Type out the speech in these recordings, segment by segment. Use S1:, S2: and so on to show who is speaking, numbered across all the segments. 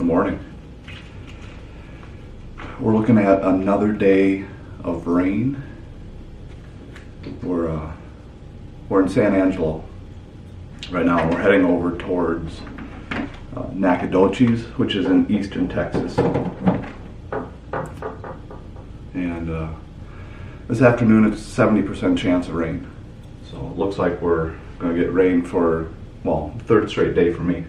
S1: morning. We're looking at another day of rain. We're in San Angelo right now. We're heading over towards Nacogdoches, which is in eastern Texas. And this afternoon it's 70% chance of rain. So it looks like we're going to get rain for, well, third straight day for me.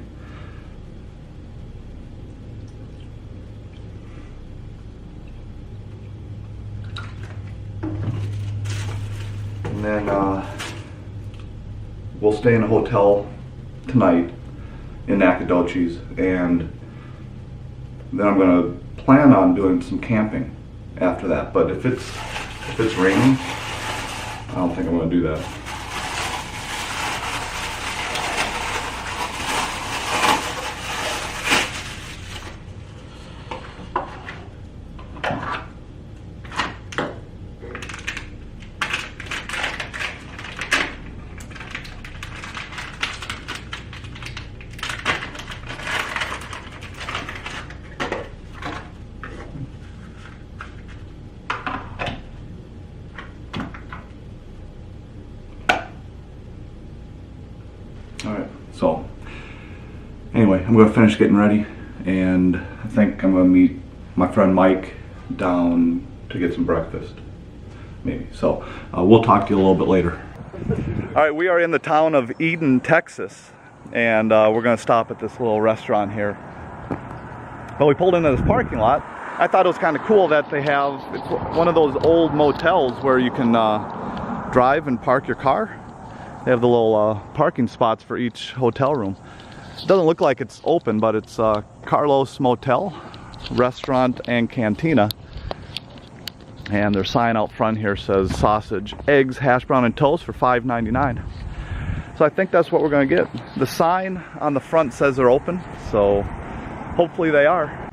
S1: And then we'll stay in a hotel tonight in Nacogdoches, and then I'm going to plan on doing some camping after that. But if it's raining, I don't think I'm going to do that. Alright, so anyway, I'm going to finish getting ready, and I think I'm going to meet my friend Mike down to get some breakfast, maybe. So we'll talk to you a little bit later. Alright, we are in the town of Eden, Texas, and we're going to stop at this little restaurant here. But we pulled into this parking lot. I thought it was kind of cool that they have, it's one of those old motels where you can drive and park your car. They have the little parking spots for each hotel room. It doesn't look like it's open, but it's Carlos Motel, restaurant and cantina. And their sign out front here says sausage, eggs, hash brown, and toast for $5.99. So I think that's what we're going to get. The sign on the front says they're open, so hopefully they are.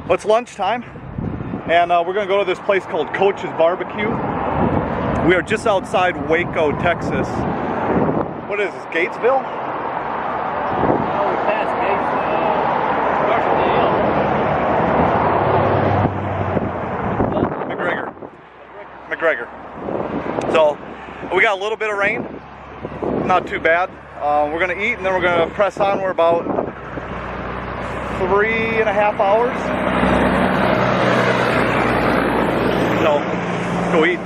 S1: Well, it's lunchtime, and we're going to go to this place called Coach's Barbecue. We are just outside Waco, Texas. What is this, Gatesville?
S2: No, we passed Gates.
S1: McGregor. So, we got a little bit of rain. Not too bad. We're going to eat, and then we're going to press on. We're about 3.5 hours. So, go eat.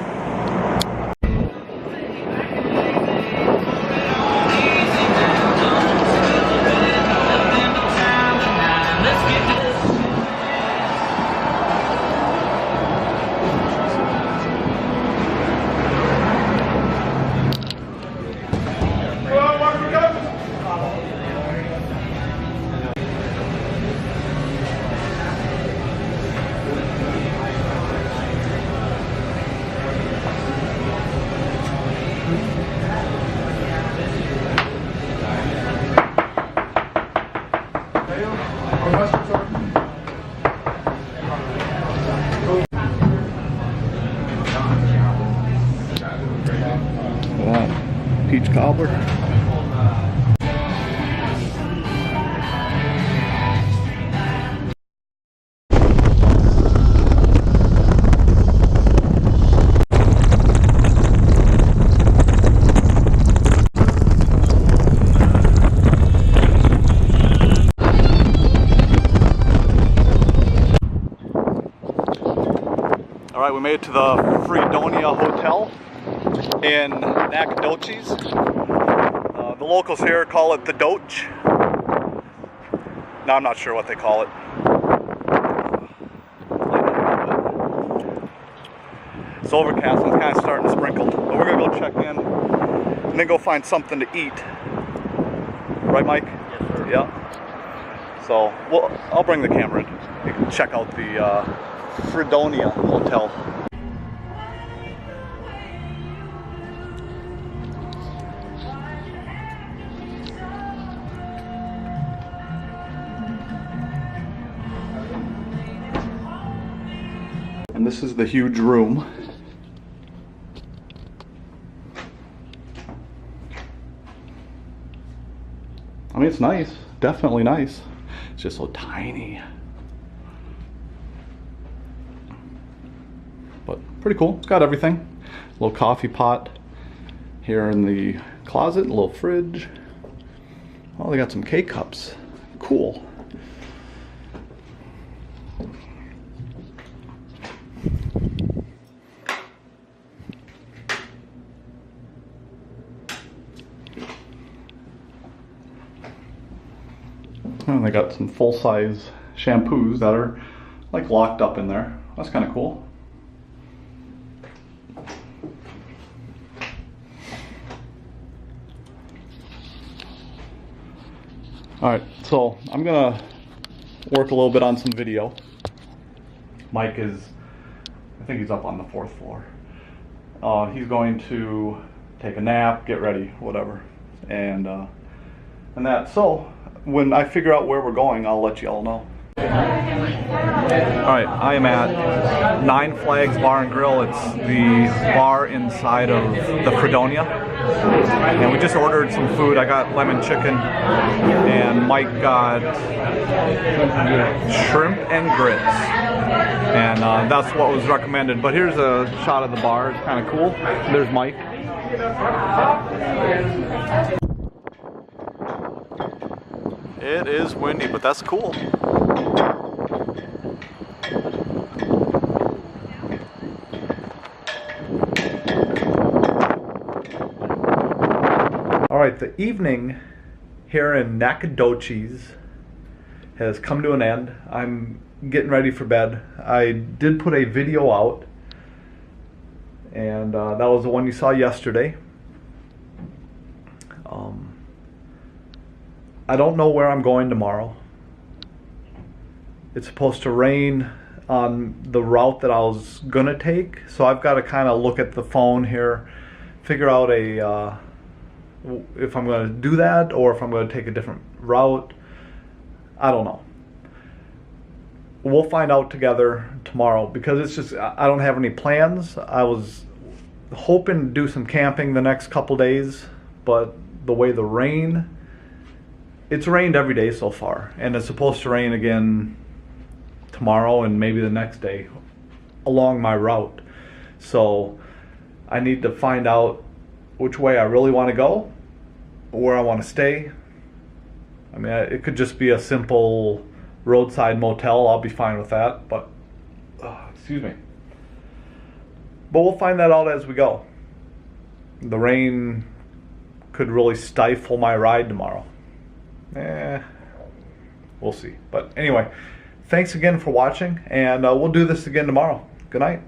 S1: Alright, we made it to the Fredonia Hotel in Nacogdoches. The locals here call it the Doge. No, I'm not sure what they call it. It's overcast and it's kind of starting to sprinkle. But we're going to go check in and then go find something to eat. Right, Mike?
S2: Yes, sir.
S1: Yeah. So, I'll bring the camera in. You can check out the Fredonia Hotel. And this is the huge room. I mean, it's nice, definitely nice. It's just so tiny. But pretty cool, it's got everything. A little coffee pot here in the closet, a little fridge. Oh, they got some K-cups, cool. And they got some full-size shampoos that are like locked up in there. That's kind of cool. Alright, so I'm gonna work a little bit on some video. Mike is, I think he's up on the 4th floor. He's going to take a nap, get ready, whatever. And that, so when I figure out where we're going, I'll let you all know. Alright, I am at Nine Flags Bar and Grill. It's the bar inside of the Fredonia. And we just ordered some food. I got lemon chicken and Mike got shrimp and grits. And that's what was recommended. But here's a shot of the bar. It's kind of cool. There's Mike. It is windy, but that's cool. Alright, the evening here in Nacogdoches has come to an end. I'm getting ready for bed. I did put a video out, and that was the one you saw yesterday. I don't know where I'm going tomorrow. It's supposed to rain on the route that I was gonna take, so I've got to kind of look at the phone here, figure out if I'm going to do that or if I'm going to take a different route. I don't know. We'll find out together tomorrow because it's just, I don't have any plans. I was hoping to do some camping the next couple days, but the way the rain, it's rained every day so far, and it's supposed to rain again tomorrow and maybe the next day along my route. So I need to find out which way I really want to go, where I want to stay. I mean, it could just be a simple roadside motel. I'll be fine with that, but excuse me. But we'll find that out as we go. The rain could really stifle my ride tomorrow. We'll see. But anyway, thanks again for watching, and we'll do this again tomorrow. Good night.